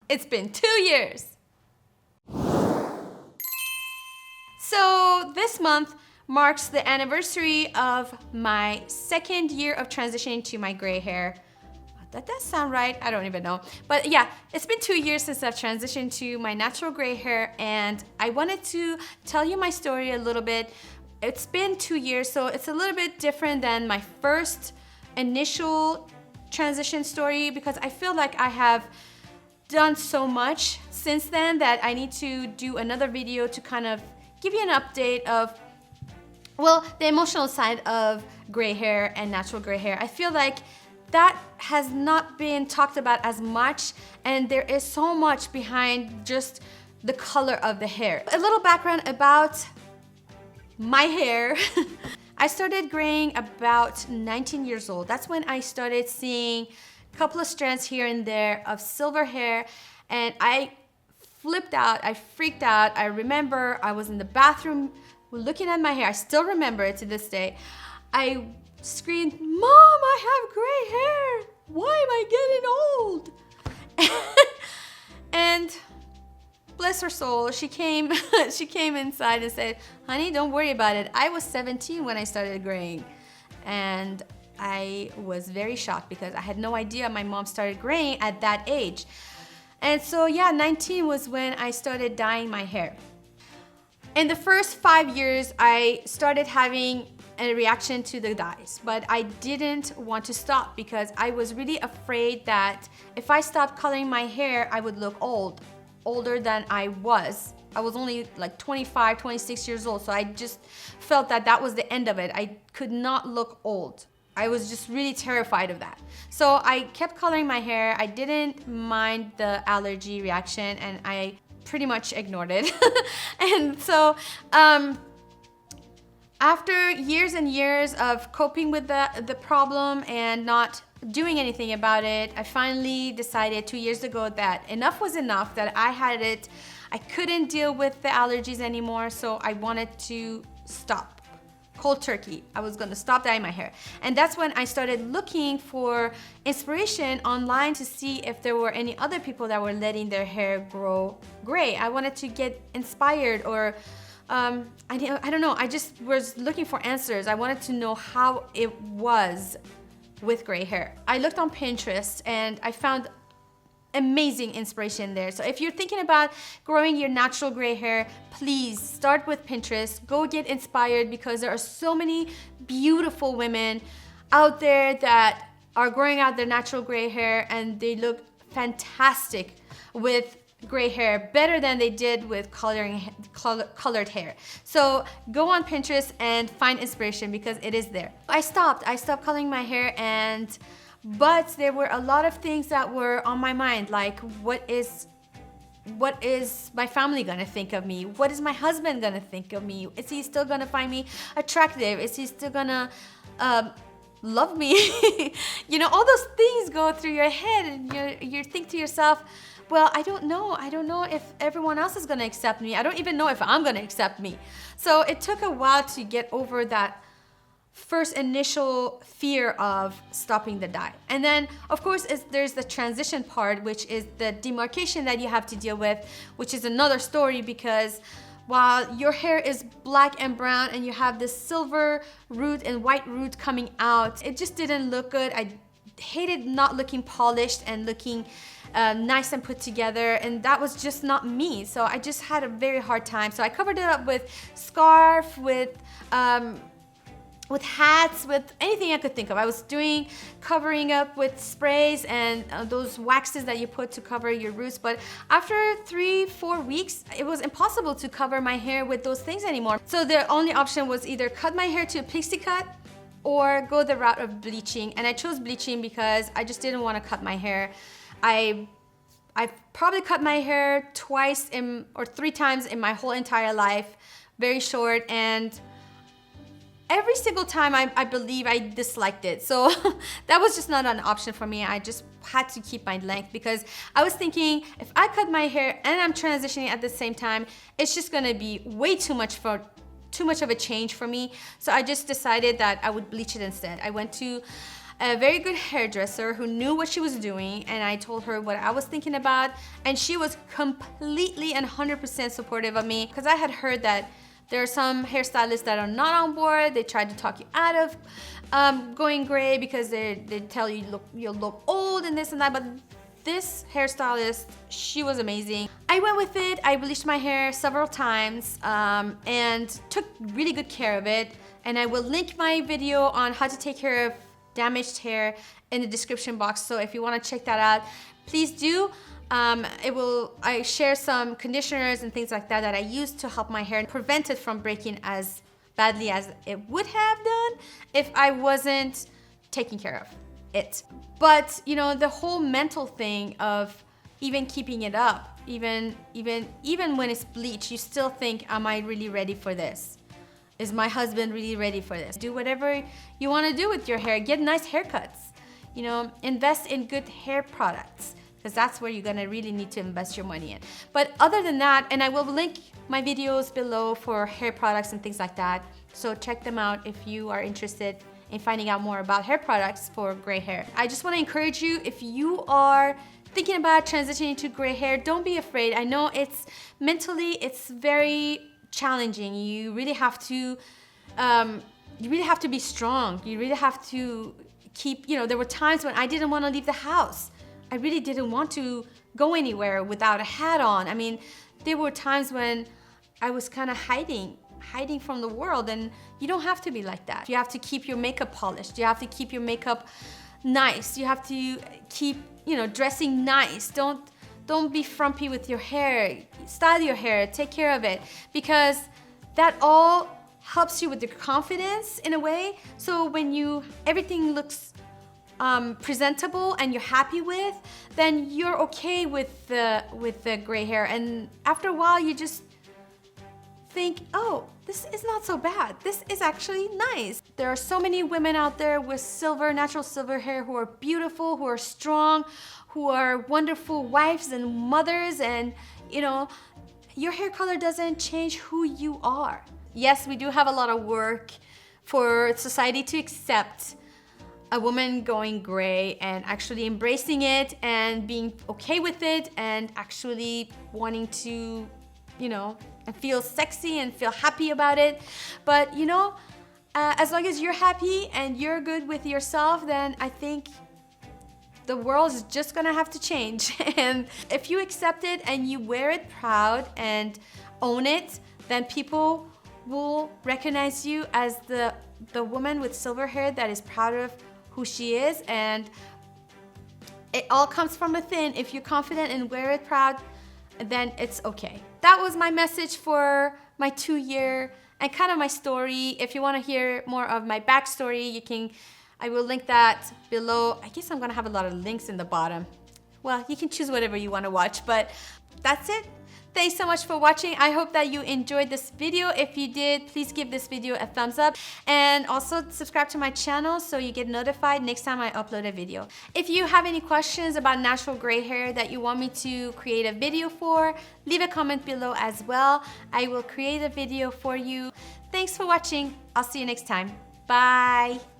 It's been 2 years. So this month marks the anniversary of my 2nd year of transitioning to my gray hair. That does sound right, I don't even know. But yeah, it's been 2 years since I've transitioned to my natural gray hair, and I wanted to tell you my story a little bit. It's been 2 years, so it's a little bit different than my first initial transition story because I feel like I have done so much since then that I need to do another video to kind of give you an update of, well, the emotional side of gray hair and natural gray hair. I feel like that has not been talked about as much, and there is so much behind just the color of the hair. A little background about my hair. I started graying about 19 years old. That's when I started seeing a couple of strands here and there of silver hair, and I flipped out, I freaked out. I remember I was in the bathroom looking at my hair. I still remember it to this day. I screamed, "Mom, I have gray hair. Why am I getting old?" And bless her soul, she came inside and said, "Honey, don't worry about it. I was 17 when I started graying." And I was very shocked because I had no idea my mom started graying at that age. And so yeah, 19 was when I started dyeing my hair. In the first 5 years, I started having a reaction to the dyes, but I didn't want to stop because I was really afraid that if I stopped coloring my hair, I would look older than I was. I was only like 25, 26 years old, so I just felt that that was the end of it. I could not look old. I was just really terrified of that. So I kept coloring my hair. I didn't mind the allergy reaction, and I pretty much ignored it. And so after years and years of coping with the problem and not doing anything about it, I finally decided 2 years ago that enough was enough, that I had it. I couldn't deal with the allergies anymore, so I wanted to stop. Cold turkey. I was gonna stop dyeing my hair. And that's when I started looking for inspiration online to see if there were any other people that were letting their hair grow gray. I wanted to get inspired, or I don't know, I just was looking for answers. I wanted to know how it was with gray hair. I looked on Pinterest and I found amazing inspiration there. So if you're thinking about growing your natural gray hair, please start with Pinterest. Go get inspired because there are so many beautiful women out there that are growing out their natural gray hair, and they look fantastic with gray hair, better than they did with colored hair. So go on Pinterest and find inspiration because it is there. I stopped coloring my hair, but there were a lot of things that were on my mind, like what is my family gonna think of me? What is my husband gonna think of me? Is he still gonna find me attractive? Is he still gonna love me? You know, all those things go through your head, and you think to yourself, well, I don't know if everyone else is gonna accept me. I don't even know if I'm gonna accept me. So it took a while to get over that first initial fear of stopping the dye. And then, of course, there's the transition part, which is the demarcation that you have to deal with, which is another story, because while your hair is black and brown and you have this silver root and white root coming out, it just didn't look good. I hated not looking polished and looking nice and put together, and that was just not me. So I just had a very hard time. So I covered it up with scarf, with hats, with anything I could think of. I was covering up with sprays and those waxes that you put to cover your roots. But after 3-4 weeks, it was impossible to cover my hair with those things anymore. So the only option was either cut my hair to a pixie cut or go the route of bleaching. And I chose bleaching because I just didn't want to cut my hair. I've probably cut my hair twice or 3 times in my whole entire life, very short, and every single time I believe I disliked it. So that was just not an option for me. I just had to keep my length because I was thinking if I cut my hair and I'm transitioning at the same time, it's just gonna be way too much of a change for me. So I just decided that I would bleach it instead. I went to a very good hairdresser who knew what she was doing, and I told her what I was thinking about, and she was completely and 100% supportive of me, because I had heard that there are some hairstylists that are not on board. They try to talk you out of going gray because they tell you you'll look old and this and that, but this hairstylist, she was amazing. I went with it. I bleached my hair several times and took really good care of it. And I will link my video on how to take care of damaged hair in the description box. So if you want to check that out, please do. I share some conditioners and things like that that I use to help my hair prevent it from breaking as badly as it would have done if I wasn't taking care of it. But you know, the whole mental thing of even keeping it up, even when it's bleached, you still think, am I really ready for this? Is my husband really ready for this? Do whatever you want to do with your hair. Get nice haircuts. You know, invest in good hair products, because that's where you're gonna really need to invest your money in. But other than that, and I will link my videos below for hair products and things like that, so check them out if you are interested in finding out more about hair products for gray hair. I just want to encourage you, if you are thinking about transitioning to gray hair, don't be afraid. I know it's very challenging. You really have to be strong. You really have to keep, you know, there were times when I didn't want to leave the house. I really didn't want to go anywhere without a hat on. I mean, there were times when I was kind of hiding from the world, and you don't have to be like that. You have to keep your makeup polished. You have to keep your makeup nice. You have to keep, you know, dressing nice. Don't be frumpy with your hair. Style your hair, take care of it, because that all helps you with your confidence in a way. So when everything looks presentable and you're happy with, then you're okay with the gray hair. And after a while, you just think, oh, this is not so bad. This is actually nice. There are so many women out there with natural silver hair who are beautiful, who are strong, who are wonderful wives and mothers, and you know, your hair color doesn't change who you are. Yes, we do have a lot of work for society to accept a woman going gray and actually embracing it and being okay with it and actually wanting to, you know, and feel sexy and feel happy about it. But you know, as long as you're happy and you're good with yourself, then I think the world is just gonna have to change. And if you accept it and you wear it proud and own it, then people will recognize you as the woman with silver hair that is proud of who she is. And it all comes from within. If you're confident and wear it proud, then it's okay. That was my message for my 2-year and kind of my story. If you want to hear more of my backstory, I will link that below. I guess I'm gonna have a lot of links in the bottom. Well, you can choose whatever you want to watch, but that's it. Thanks so much for watching. I hope that you enjoyed this video. If you did, please give this video a thumbs up, and also subscribe to my channel so you get notified next time I upload a video. If you have any questions about natural gray hair that you want me to create a video for, leave a comment below as well. I will create a video for you. Thanks for watching. I'll see you next time. Bye.